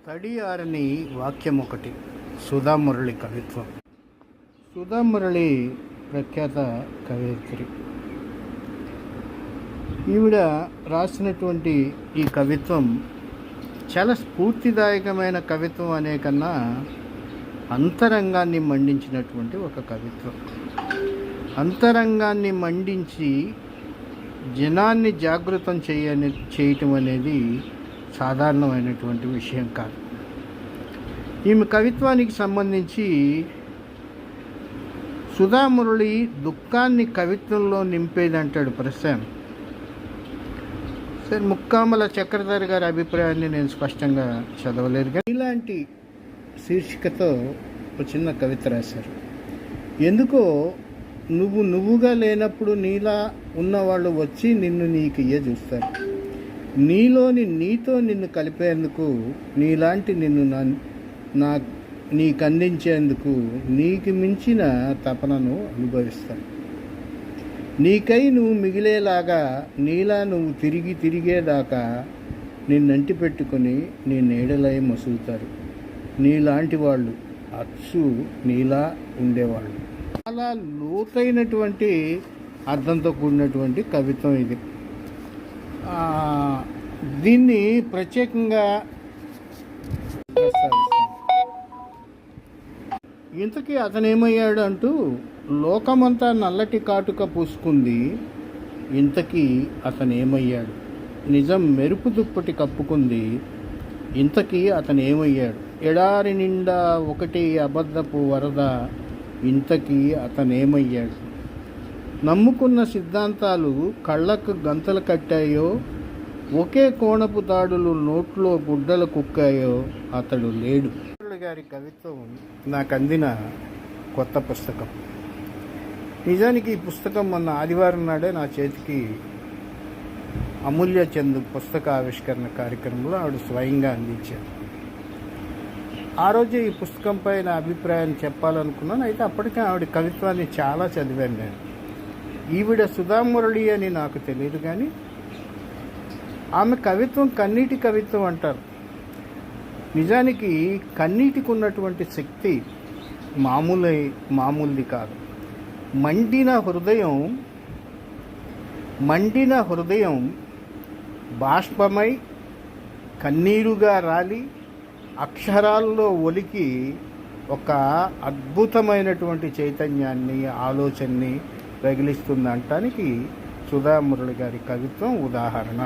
తడియారని వాక్యం ఒకటి. సుధామురళి కవిత్వం. సుధామురళి ప్రఖ్యాత కవయిత్రి. ఈవిడ రాసినటువంటి ఈ కవిత్వం చాలా స్ఫూర్తిదాయకమైన కవిత్వం అనే కన్నా అంతరంగాన్ని మండించినటువంటి ఒక కవిత్వం. అంతరంగాన్ని మండించి జనాన్ని జాగృతం చేయటం అనేది సాధారణమైనటువంటి విషయం కాదు. ఈమె కవిత్వానికి సంబంధించి సుధామురళి దుఃఖాన్ని కవిత్వంలో నింపేదంటాడు ప్రశాంత్. సరే, ముక్కామల చక్రధర్ గారి అభిప్రాయాన్ని నేను స్పష్టంగా చదవలేదు, కానీ ఇలాంటి శీర్షికతో ఒక చిన్న కవిత రాశారు. ఎందుకో నువ్వుగా లేనప్పుడు నీలా ఉన్నవాళ్ళు వచ్చి నిన్ను నీకు చూస్తారు. నీతో నిన్ను కలిపేందుకు, నీలాంటి నిన్ను నీకు అందించేందుకు నీకు మించిన తపనను అనుభవిస్తాను. నీకై నువ్వు మిగిలేలాగా, నీలా నువ్వు తిరిగేదాకా నిన్నంటి పెట్టుకొని నీ నీడలై మసులుతారు. నీలాంటి వాళ్ళు అచ్చు నీలా ఉండేవాళ్ళు. చాలా లోతైనటువంటి అర్థంతో కూడినటువంటి కవిత్వం ఇది. దీన్ని ప్రత్యేకంగా ఇంతకీ అతనేమయ్యాడు అంటూ లోకమంతా నల్లటి కాటుక పూసుకుంది. ఇంతకీ అతనేమయ్యాడు? నిజం మెరుపు దుప్పటి కప్పుకుంది. ఇంతకీ అతనేమయ్యాడు? ఎడారి నిండా ఒకటి అబద్ధపు వరద. ఇంతకీ అతనేమయ్యాడు? నమ్ముకున్న సిద్ధాంతాలు కళ్ళకు గంతలు కట్టాయో, ఒకే కోణపు తాడులు నోట్లో గుడ్డలు కుక్కాయో అతడు లేడు. గారి కవిత్వం నాకు అందిన కొత్త పుస్తకం. నిజానికి ఈ పుస్తకం మొన్న ఆదివారం నాడే నా చేతికి అమూల్య చంద్ పుస్తక ఆవిష్కరణ కార్యక్రమంలో ఆవిడ స్వయంగా అందించారు. ఆ రోజు ఈ పుస్తకంపై నా అభిప్రాయాన్ని చెప్పాలనుకున్నాను. అయితే అప్పటికే ఆవిడ కవిత్వాన్ని చాలా చదివాను నేను. ఈవిడ సుధామురళి అని నాకు తెలియదు, కానీ ఆమె కవిత్వం కన్నీటి కవిత్వం అంటారు. నిజానికి కన్నీటికి ఉన్నటువంటి శక్తి మామూలుది కాదు. మండిన హృదయం బాష్పమై కన్నీరుగా రాలి అక్షరాల్లో ఒలికి ఒక అద్భుతమైనటువంటి చైతన్యాన్ని, ఆలోచనని రగిలిస్తుందంటానికి సుధామురళి గారి కవిత్వం ఉదాహరణ.